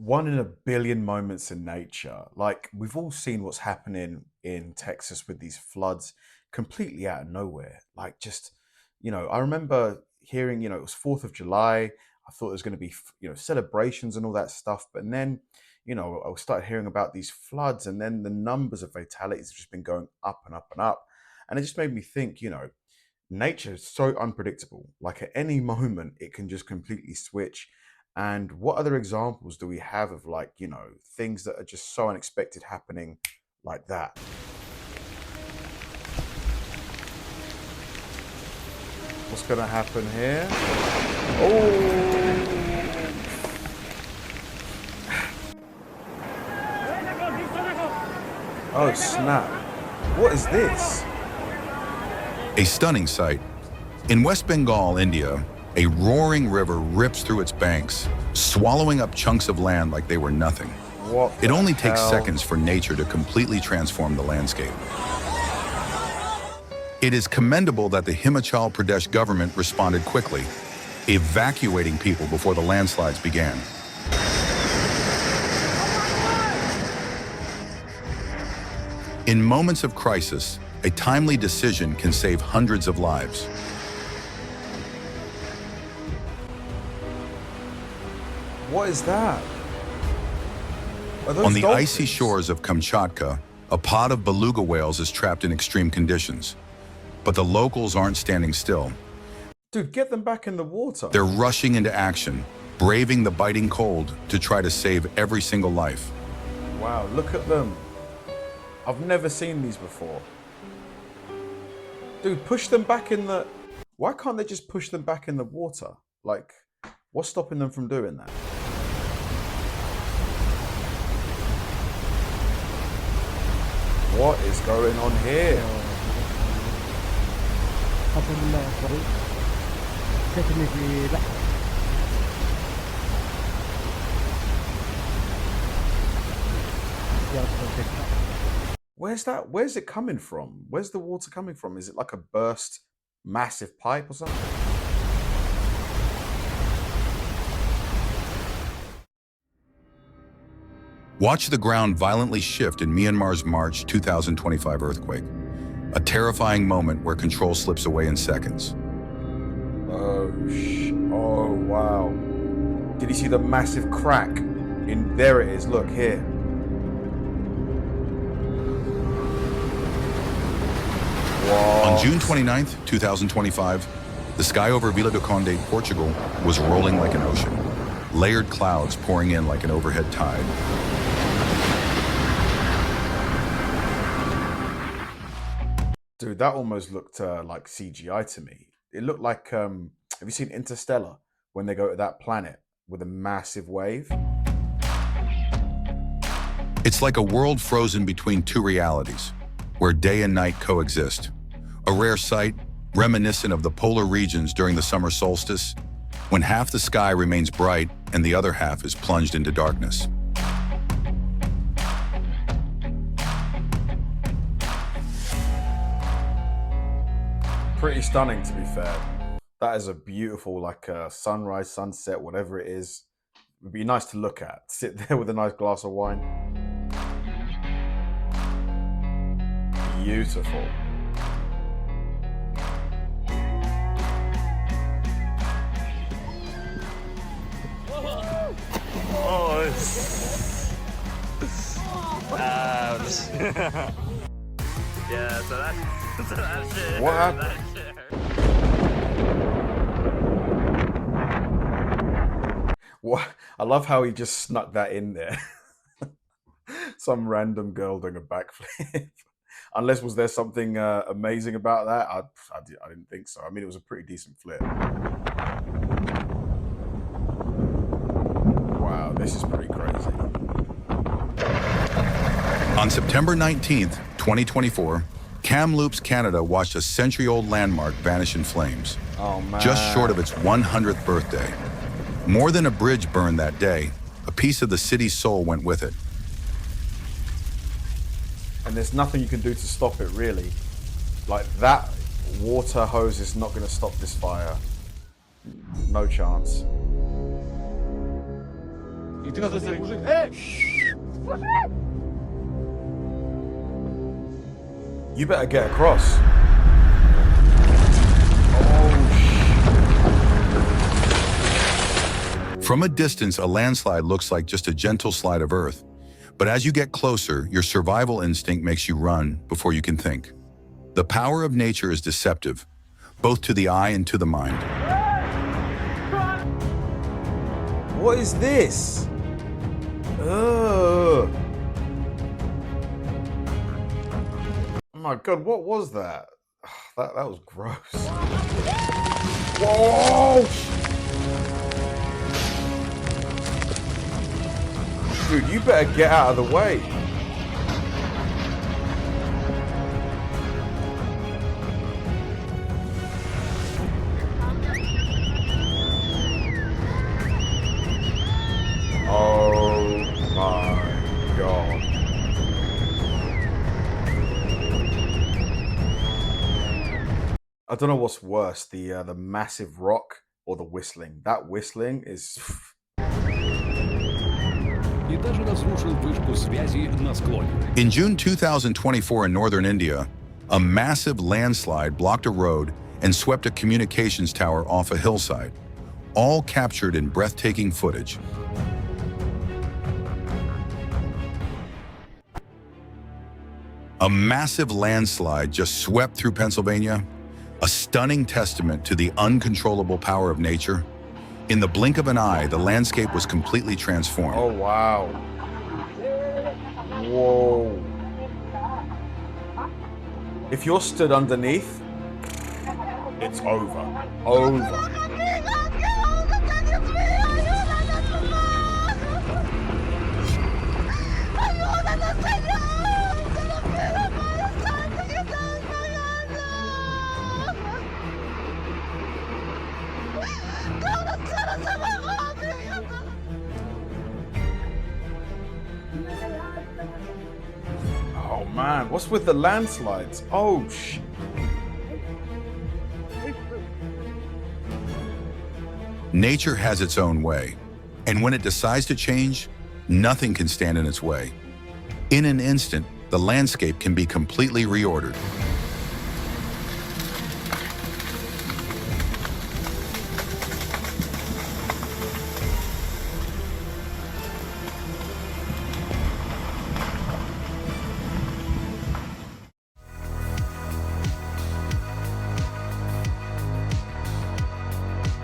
one in a billion moments in nature. Like we've all seen what's happening in Texas with these floods completely out of nowhere. Like just, I remember hearing, it was 4th of July. I thought there was going to be, celebrations and all that stuff. But then, I started hearing about these floods and then the numbers of fatalities have just been going up and up and up. And it just made me think, nature is so unpredictable. Like at any moment, it can just completely switch. And what other examples do we have of like, things that are just so unexpected happening like that? What's going to happen here? Oh, oh snap. What is this? A stunning sight. In West Bengal, India, a roaring river rips through its banks, swallowing up chunks of land like they were nothing. What It only the takes hell? seconds for nature to completely transform the landscape. It is commendable that the Himachal Pradesh government responded quickly, evacuating people before the landslides began. In moments of crisis, a timely decision can save hundreds of lives. What is that? Are those On the icy dolphins? shores of Kamchatka, a pod of beluga whales is trapped in extreme conditions. But the locals aren't standing still. Dude, get them back in the water. They're rushing into action, braving the biting cold to try to save every single life. Wow, look at them. I've never seen these before. Dude, push them back in the... Why can't they just push them back in the water? Like, what's stopping them from doing that? What is going on here? Where's it coming from? Where's the water coming from? Is it like a burst massive pipe or something? Watch the ground violently shift in Myanmar's March 2025 earthquake. A terrifying moment where control slips away in seconds. Oh, wow. Did you see the massive crack? There it is, look, here. Whoa. On June 29th, 2025, the sky over Vila do Conde, Portugal, was rolling like an ocean. Layered clouds pouring in like an overhead tide. Dude, that almost looked like CGI to me. It looked like, have you seen Interstellar? When they go to that planet with a massive wave? It's like a world frozen between two realities, where day and night coexist. A rare sight, reminiscent of the polar regions during the summer solstice, when half the sky remains bright and the other half is plunged into darkness. Pretty stunning, to be fair. That is a beautiful, like sunrise, sunset, whatever it is. It would be nice to look at. Sit there with a nice glass of wine. Beautiful. Oh, it's... yeah, so that's it. What happened? What? I love how he just snuck that in there. Some random girl doing a backflip. Unless, was there something amazing about that? I didn't think so. I mean, it was a pretty decent flip. Wow, this is pretty crazy. On September 19th, 2024, Kamloops, Canada watched a century-old landmark vanish in flames, Oh, man. just short of its 100th birthday. More than a bridge burned that day, a piece of the city's soul went with it. And there's nothing you can do to stop it, really. Like, that water hose is not going to stop this fire. No chance. You better get across. From a distance, a landslide looks like just a gentle slide of earth. But as you get closer, your survival instinct makes you run before you can think. The power of nature is deceptive, both to the eye and to the mind. What is this? Ugh. Oh my God, what was that? That was gross. Whoa! Dude, you better get out of the way. Oh my God. I don't know what's worse, the massive rock or the whistling. That whistling is... In June 2024 in northern India, a massive landslide blocked a road and swept a communications tower off a hillside, all captured in breathtaking footage. A massive landslide just swept through Pennsylvania, a stunning testament to the uncontrollable power of nature. In the blink of an eye, the landscape was completely transformed. Oh, wow. Whoa. If you're stood underneath, it's over. Over. Oh man, what's with the landslides? Oh shit. Nature has its own way, and when it decides to change, nothing can stand in its way. In an instant, the landscape can be completely reordered.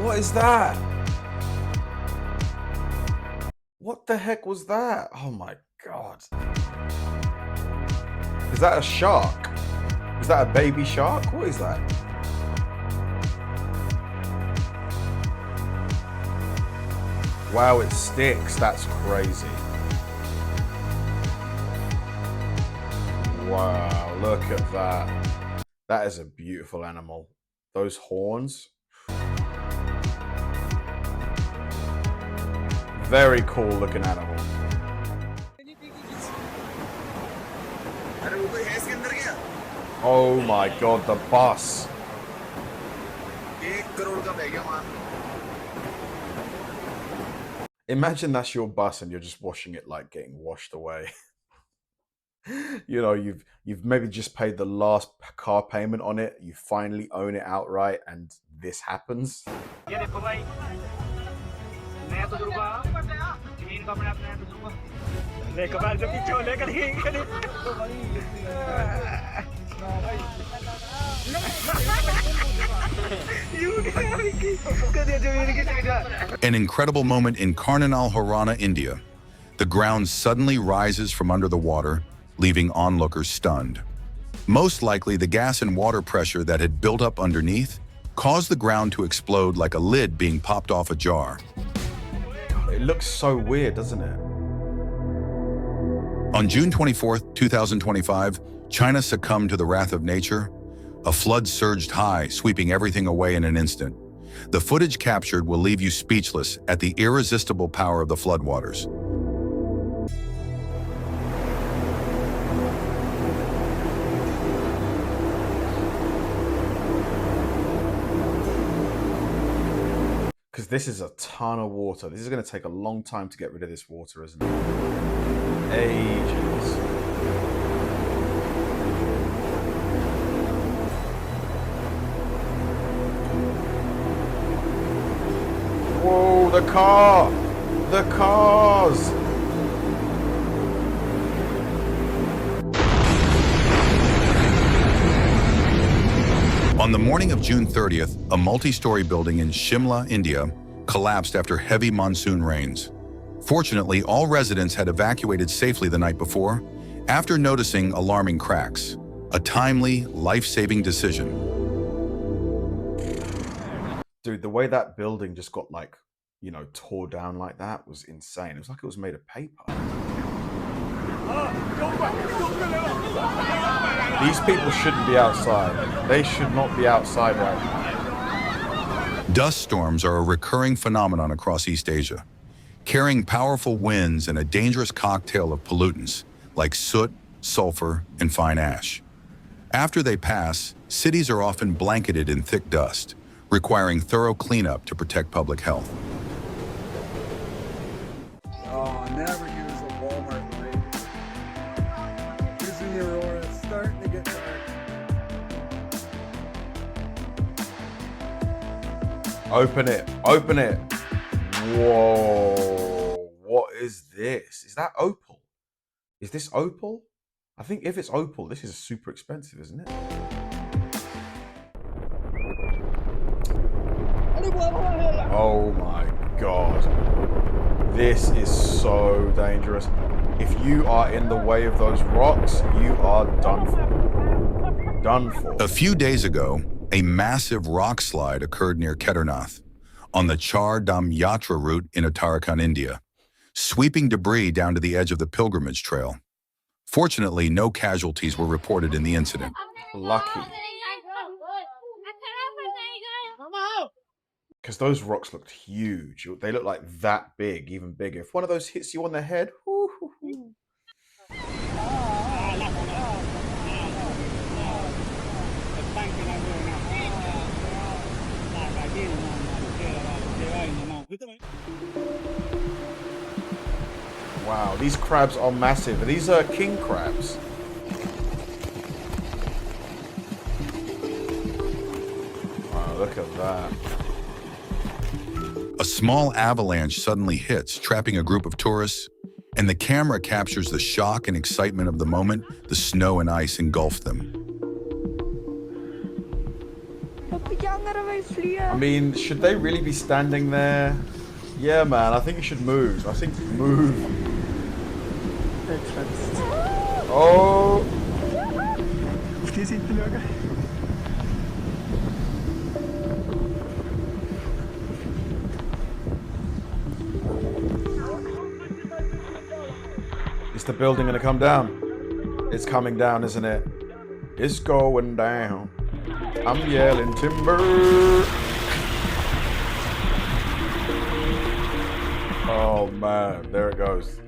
What is that? What the heck was that? Oh my God. Is that a shark? Is that a baby shark? What is that? Wow, it sticks. That's crazy. Wow, look at that. That is a beautiful animal. Those horns. Very cool looking animal. Oh my God, the bus. Imagine that's your bus and you're just watching it like getting washed away. You know, you've maybe just paid the last car payment on it. You finally own it outright and this happens. An incredible moment in Karnal, Haryana, India. The ground suddenly rises from under the water, leaving onlookers stunned. Most likely, the gas and water pressure that had built up underneath caused the ground to explode like a lid being popped off a jar. It looks so weird, doesn't it? On June 24, 2025, China succumbed to the wrath of nature. A flood surged high, sweeping everything away in an instant. The footage captured will leave you speechless at the irresistible power of the floodwaters. Because this is a ton of water. This is going to take a long time to get rid of this water, isn't it? Ages. Whoa, the car! The cars! On the morning of June 30th, a multi-story building in Shimla, India, collapsed after heavy monsoon rains. Fortunately, all residents had evacuated safely the night before, after noticing alarming cracks. A timely, life-saving decision. Dude, the way that building just got, like, you know, tore down like that was insane. It was like it was made of paper. These people shouldn't be outside. They should not be outside right now. Dust storms are a recurring phenomenon across East Asia, carrying powerful winds and a dangerous cocktail of pollutants like soot, sulfur, and fine ash. After they pass, cities are often blanketed in thick dust, requiring thorough cleanup to protect public health. Oh, never use a Walmart light. Using the Aurora, it's starting to get dark. Open it. Open it. Whoa. What is this? Is that opal? Is this opal? I think if it's opal, this is super expensive, isn't it? Oh my God. This is so dangerous. If you are in the way of those rocks, you are done for. Done for. A few days ago, a massive rock slide occurred near Kedarnath on the Char Dham Yatra route in Uttarakhand, India, sweeping debris down to the edge of the pilgrimage trail. Fortunately, no casualties were reported in the incident. Lucky. Because those rocks looked huge. They look like that big, even bigger. If one of those hits you on the head, whoo, hoo, hoo. Wow, these crabs are massive. These are king crabs. Wow, look at that. A small avalanche suddenly hits, trapping a group of tourists, and the camera captures the shock and excitement of the moment the snow and ice engulfed them. I mean, should they really be standing there? Yeah, man, I think you should move. I think move. Oh! Is the building gonna come down? It's coming down, isn't it? It's going down. I'm yelling timber. Oh man, there it goes.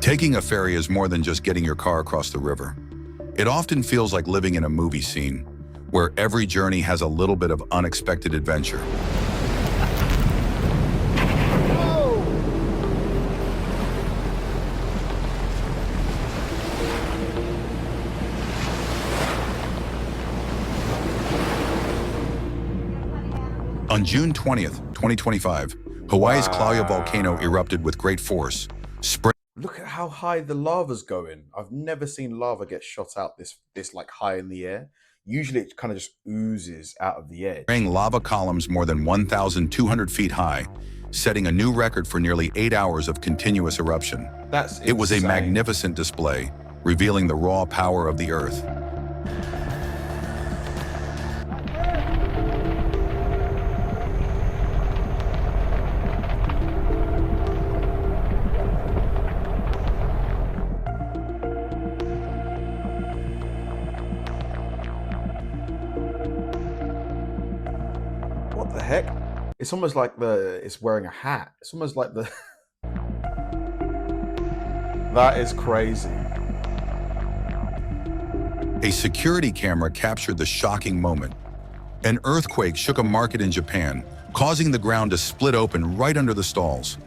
Taking a ferry is more than just getting your car across the river. It often feels like living in a movie scene, where every journey has a little bit of unexpected adventure. On June 20th, 2025, Hawaii's Kilauea volcano erupted with great force, Look at how high the lava's going. I've never seen lava get shot out this like high in the air. Usually it kind of just oozes out of the edge. spraying lava columns more than 1,200 feet high, setting a new record for nearly 8 hours of continuous eruption. That's It was a insane. magnificent display, revealing the raw power of the earth. What the heck? It's almost like it's wearing a hat. It's almost like the That is crazy. A security camera captured the shocking moment. An earthquake shook a market in Japan, causing the ground to split open right under the stalls.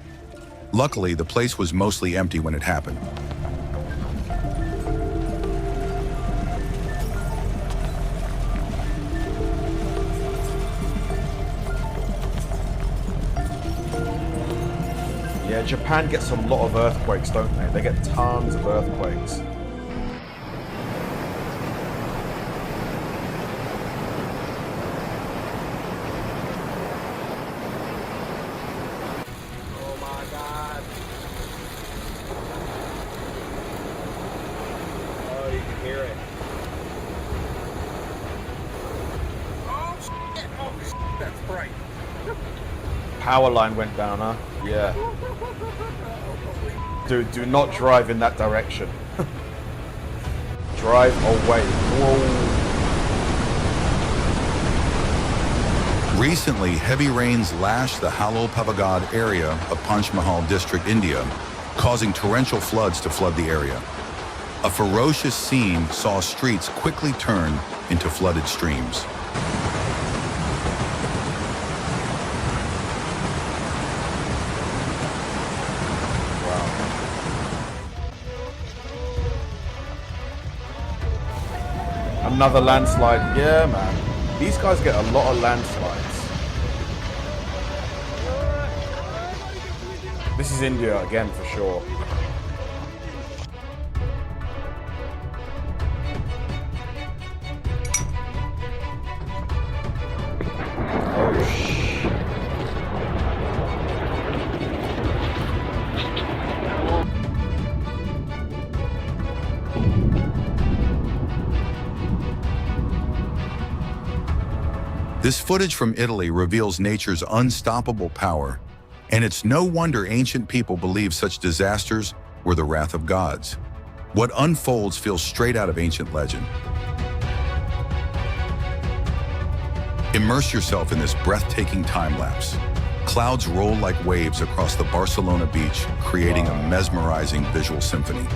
Luckily, the place was mostly empty when it happened. Yeah, Japan gets a lot of earthquakes, don't they? They get tons of earthquakes. Oh my god. Oh, you can hear it. Oh, shit. Oh, shit. That's bright. Power line went down, huh? Yeah. Dude, do not drive in that direction. Drive away. Whoa. Recently, heavy rains lashed the Halol Pavagad area of Panchmahal district, India, causing torrential floods to flood the area. A ferocious scene saw streets quickly turn into flooded streams. Another landslide. Yeah, man. These guys get a lot of landslides. This is India again for sure. Oh, shit. This footage from Italy reveals nature's unstoppable power, and it's no wonder ancient people believed such disasters were the wrath of gods. What unfolds feels straight out of ancient legend. Immerse yourself in this breathtaking time lapse. Clouds roll like waves across the Barcelona beach, creating a mesmerizing visual symphony.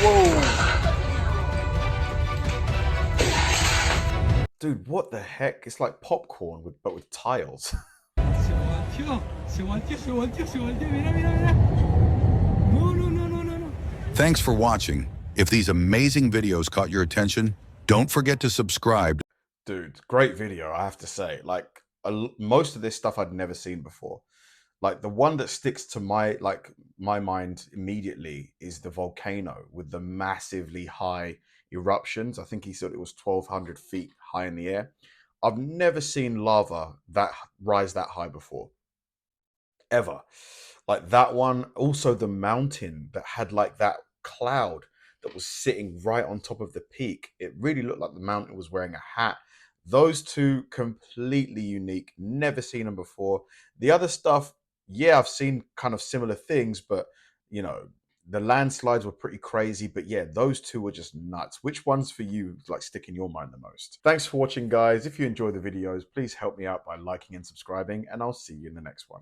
Whoa. Dude, what the heck? It's like popcorn but with tiles. Thanks for watching. If these amazing videos caught your attention, don't forget to subscribe. Dude, great video, I have to say. Like most of this stuff I'd never seen before. Like the one that sticks to my mind immediately is the volcano with the massively high eruptions. I think he said it was 1,200 feet high in the air. I've never seen lava that rise that high before, ever. Like that one. Also the mountain that had like that cloud that was sitting right on top of the peak. It really looked like the mountain was wearing a hat. Those two completely unique. Never seen them before. The other stuff, yeah, I've seen kind of similar things, but you know, the landslides were pretty crazy. But yeah, those two were just nuts. Which ones for you like stick in your mind the most? Thanks for watching, guys. If you enjoy the videos, please help me out by liking and subscribing, and I'll see you in the next one.